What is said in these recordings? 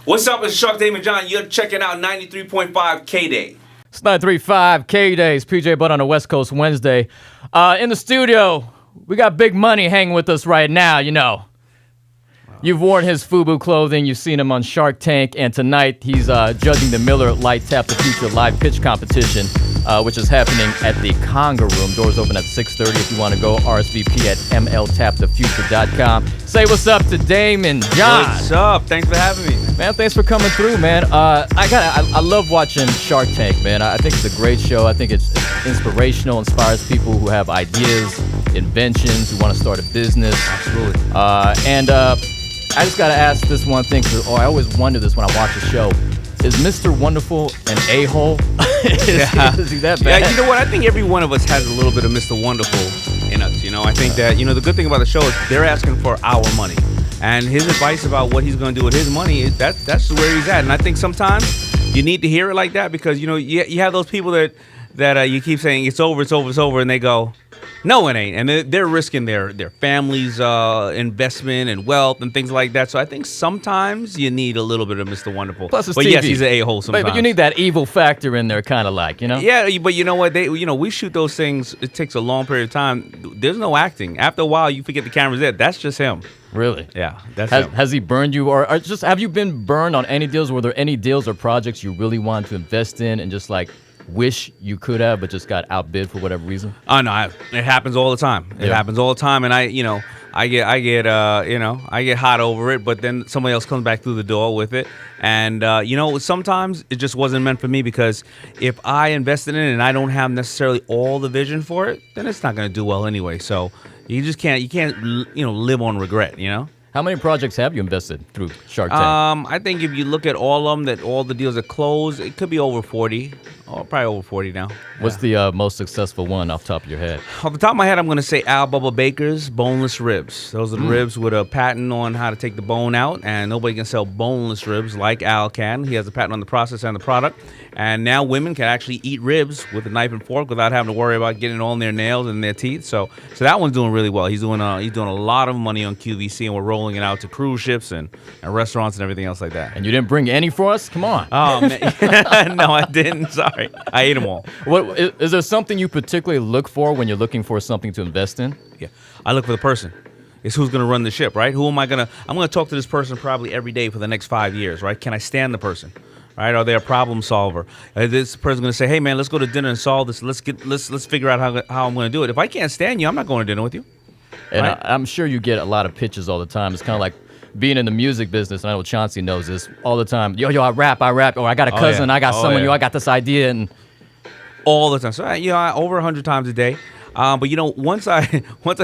What's up? It's Shark Daymond John. You're checking out 93.5 K-Day. It's 935 K-Days, PJ Butt on a West Coast Wednesday. In the studio, we got Big Money hanging with us right now, you know. You've worn his FUBU clothing, you've seen him on Shark Tank, and tonight he's judging the Miller Lite Tap the Future live pitch competition, which is happening at the Conga Room. Doors open at 6:30 if you want to go. RSVP at mltapthefuture.com. Say what's up to Daymond John. What's up? Thanks for having me. Man, thanks for coming through, man. I love watching Shark Tank, man. I think it's a great show. I think it's inspirational, inspires people who have ideas, inventions, who want to start a business. Absolutely. I just got to ask this one thing, because I always wonder this when I watch the show. Is Mr. Wonderful an a-hole? Is he that bad? Yeah, you know what? I think every one of us has a little bit of Mr. Wonderful in us, you know? I think that, the good thing about the show is they're asking for our money. And his advice about what he's going to do with his money, that's where he's at. And I think sometimes you need to hear it like that because, you have those people that you keep saying, it's over, and they go, no, it ain't. And they're risking their family's investment and wealth and things like that. So I think sometimes you need a little bit of Mr. Wonderful. Plus it's but TV. Yes, he's an a-hole sometimes. But you need that evil factor in there, kind of like, Yeah, but you know what? We shoot those things. It takes a long period of time. There's no acting. After a while, you forget the camera's there. That's just him. Really? Yeah, that's him. Has he burned you, or just have you been burned on any deals? Were there any deals or projects you really wanted to invest in and just like wish you could have, but just got outbid for whatever reason? Oh no, it happens all the time. It happens all the time, and I get hot over it, but then somebody else comes back through the door with it, and sometimes it just wasn't meant for me because if I invested in it and I don't have necessarily all the vision for it, then it's not going to do well anyway. So you just can't live on regret, How many projects have you invested through Shark Tank? I think if you look at all of them, all the deals that closed, it could be over 40. Oh, probably over 40 now. What's the most successful one off the top of your head? Off the top of my head, I'm going to say Al Bubba Baker's boneless ribs. Those are the ribs with a patent on how to take the bone out, and nobody can sell boneless ribs like Al can. He has a patent on the process and the product, and now women can actually eat ribs with a knife and fork without having to worry about getting it on their nails and their teeth. So that one's doing really well. He's doing a lot of money on QVC, and we're rolling it out to cruise ships and restaurants and everything else like that. And you didn't bring any for us? Come on. Oh, man. No, I didn't. Sorry. I ate them all. What is there something you particularly look for when you're looking for something to invest in? Yeah. I look for the person. It's who's going to run the ship, right? I'm going to talk to this person probably every day for the next 5 years, right? Can I stand the person? Right? Are they a problem solver? This person's going to say, hey, man, let's go to dinner and solve this. Let's figure out how I'm going to do it. If I can't stand you, I'm not going to dinner with you. And right? I'm sure you get a lot of pitches all the time. It's kind of like being in the music business, and I know Chauncey knows this all the time. Yo, I rap. Or I got a cousin. I got someone. I got this idea. And all the time. So, over 100 times a day. But, once I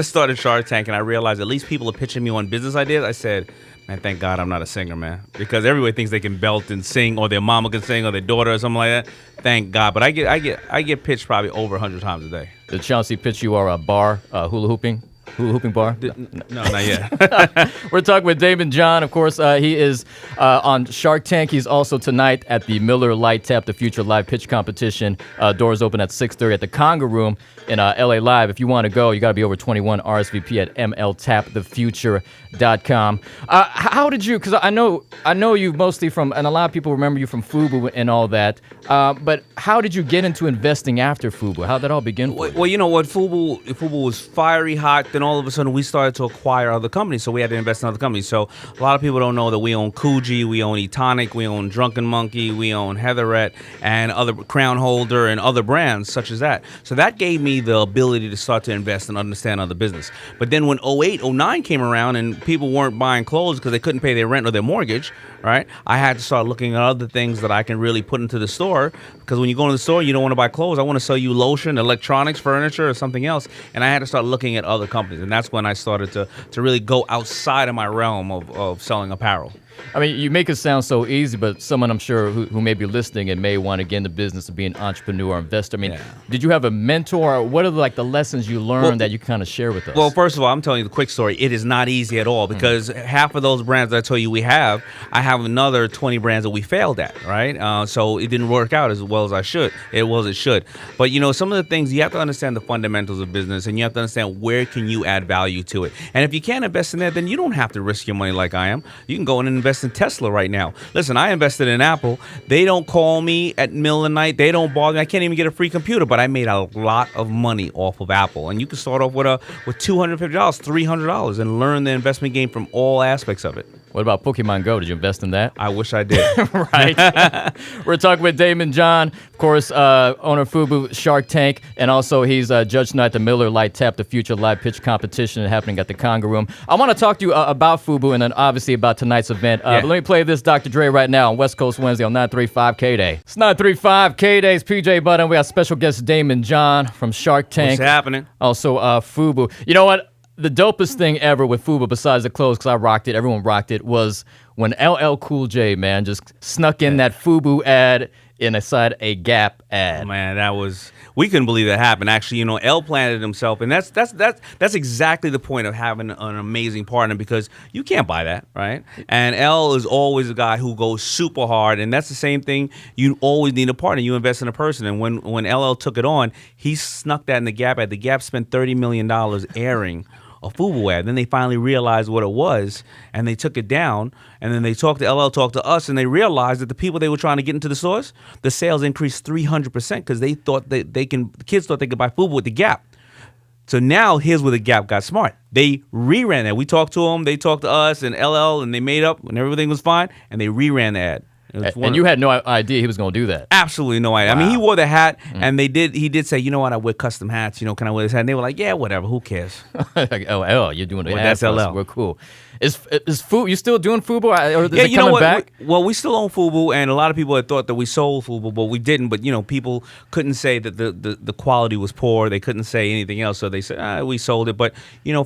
started Shark Tank and I realized at least people are pitching me on business ideas, I said, man, thank God I'm not a singer, man. Because everybody thinks they can belt and sing, or their mama can sing, or their daughter or something like that. Thank God. But I get pitched probably over 100 times a day. Did Chauncey pitch you a bar, hula hooping bar? No, not yet. We're talking with Daymond John. Of course, he is on Shark Tank. He's also tonight at the Miller Lite Tap the Future live pitch competition. Doors open at 6:30 at the Conga Room in LA Live. If you want to go, you got to be over 21. RSVP at mltapthefuture.com. How did you? Because I know you mostly from, and a lot of people remember you from FUBU and all that. But how did you get into investing after FUBU? How did that all begin for you? Well, you know what? FUBU was fiery hot. Then all of a sudden we started to acquire other companies, so we had to invest in other companies. So a lot of people don't know that we own Coogee, we own Etonic, we own Drunken Monkey, we own Heatherette, and other Crown Holder and other brands such as that. So that gave me the ability to start to invest and understand other business. But then when 08, 09 came around and people weren't buying clothes because they couldn't pay their rent or their mortgage, right? I had to start looking at other things that I can really put into the store, because when you go into the store, you don't want to buy clothes. I want to sell you lotion, electronics, furniture, or something else. And I had to start looking at other companies. And that's when I started to really go outside of my realm of selling apparel. I mean, you make it sound so easy, but someone I'm sure who may be listening and may want to get in the business of being an entrepreneur or investor. I mean, did you have a mentor? What are the lessons you learned that you kind of share with us? Well, first of all, I'm telling you the quick story. It is not easy at all, because half of those brands that I tell you we have, I have another 20 brands that we failed at, right? So it didn't work out as well as it should. But, some of the things, you have to understand the fundamentals of business, and you have to understand where can you add value to it. And if you can't invest in that, then you don't have to risk your money like I am. You can go in and invest in Tesla right now. Listen, I invested in Apple. They don't call me at middle of the night. They don't bother me. I can't even get a free computer, but I made a lot of money off of Apple. And you can start off with $250, $300, and learn the investment game from all aspects of it. What about Pokemon Go? Did you invest in that? I wish I did. Right. We're talking with Daymond John, of course, owner of FUBU, Shark Tank, and also he's judge tonight at the Miller Lite Tap the Future live pitch competition happening at the Conga Room. I want to talk to you about FUBU and then obviously about tonight's event. But let me play this Dr. Dre right now on West Coast Wednesday on 935 K-Day. It's 935 K-Day's PJ Button. We got special guest Daymond John from Shark Tank. What's happening? Also, FUBU. You know what? The dopest thing ever with FUBU, besides the clothes, because I rocked it, everyone rocked it, was when LL Cool J, man, just snuck in that FUBU ad inside a Gap ad. Man, we couldn't believe that happened. Actually, L planted himself, and that's exactly the point of having an amazing partner, because you can't buy that, right? And L is always a guy who goes super hard, and that's the same thing. You always need a partner. You invest in a person, and when LL took it on, he snuck that in the Gap ad. The Gap spent $30 million airing a FUBU ad. Then they finally realized what it was, and they took it down. And then they talked to us, and they realized that the people they were trying to get into the stores, the sales increased 300% because they thought the kids thought they could buy FUBU with the Gap. So now here's where the Gap got smart. They reran that. We talked to them, they talked to us, and LL, and they made up, and everything was fine, and they reran the ad. And you had no idea he was going to do that. Absolutely no idea. Wow. I mean, he wore the hat, and he did say, you know what, I wear custom hats. Can I wear this hat? And they were like, yeah, whatever. Who cares? Like, oh, you're doing the hat. That's LL. We're cool. Is FUBU, you still doing FUBU? Or is it you know coming what? back? We still own FUBU, and a lot of people had thought that we sold FUBU, but we didn't. But, people couldn't say that the quality was poor. They couldn't say anything else, so they said, we sold it. But,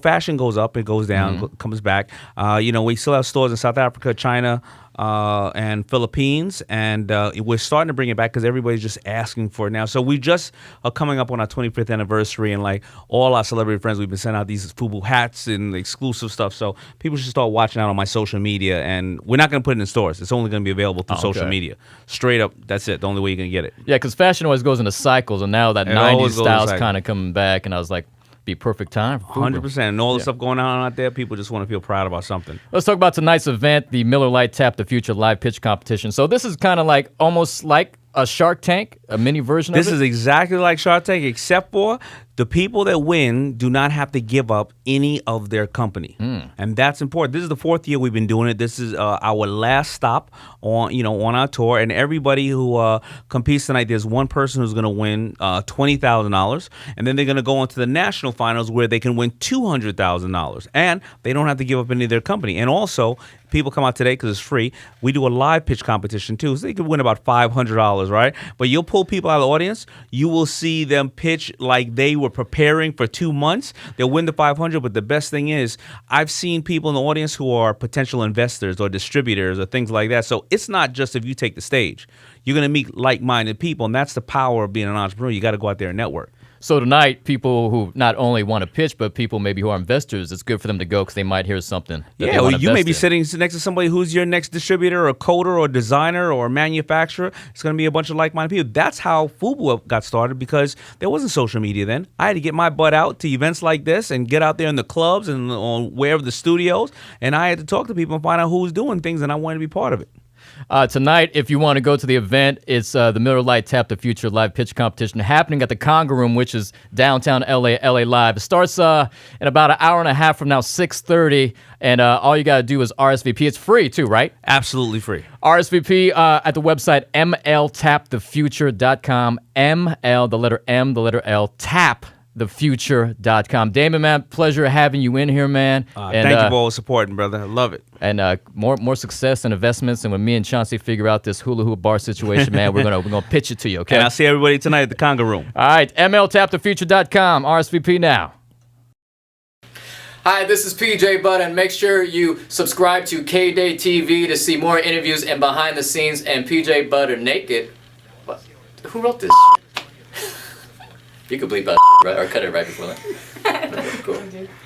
fashion goes up, it goes down, comes back. We still have stores in South Africa, China, and Philippines, and we're starting to bring it back because everybody's just asking for it now. So we just are coming up on our 25th anniversary, and like all our celebrity friends, we've been sending out these FUBU hats and exclusive stuff. So people should start watching out on my social media, and we're not going to put it in stores. It's only going to be available through social media. Straight up, that's it. The only way you're going to get it. Yeah, because fashion always goes into cycles, and now that 90s style's kind of coming back, and I was like, be perfect time for FUBU. 100%. And all the stuff going on out there, people just want to feel proud about something. Let's talk about tonight's event, the Miller Lite Tap the Future live pitch competition. So this is kind of like almost like a Shark Tank, a mini version of it? This is exactly like Shark Tank, except for the people that win do not have to give up any of their company. And that's important. This is the 4th year we've been doing it. This is our last stop on our tour. And everybody who competes tonight, there's one person who's going to win $20,000. And then they're going to go on to the national finals where they can win $200,000. And they don't have to give up any of their company. And also, people come out today because it's free. We do a live pitch competition too, so they can win about $500, right? But you'll pull people out of the audience. You will see them pitch like they were preparing for 2 months. They'll win the $500. But the best thing is, I've seen people in the audience who are potential investors or distributors or things like that. So it's not just if you take the stage. You're going to meet like-minded people, and that's the power of being an entrepreneur. You got to go out there and network. So tonight, people who not only want to pitch, but people maybe who are investors, it's good for them to go because they might hear something. Yeah, well, you may be sitting next to somebody who's your next distributor or coder or designer or manufacturer. It's going to be a bunch of like-minded people. That's how FUBU got started, because there wasn't social media then. I had to get my butt out to events like this and get out there in the clubs and on wherever the studios, and I had to talk to people and find out who was doing things, and I wanted to be part of it. Tonight, if you want to go to the event, it's the Miller Lite Tap the Future live pitch competition happening at the Conga Room, which is downtown LA Live. It starts in about an hour and a half from now, 6:30, and all you got to do is RSVP. It's free too, right? Absolutely free. RSVP at the website mltapthefuture.com. ML, the letter M, the letter L, tapthefuture.com. Daymond, man, pleasure having you in here, man. Thank you for all supporting, brother. I love it. And more success and investments. And when me and Chauncey figure out this hula hoop bar situation, man, we're gonna pitch it to you, okay? And I'll see everybody tonight at the Conga Room. All right, mltapthefuture.com. RSVP now. Hi, this is PJ Button. Make sure you subscribe to K-Day TV to see more interviews and behind the scenes. And PJ Button naked. What? Who wrote this? You could bleep out right, or cut it right before that. Cool.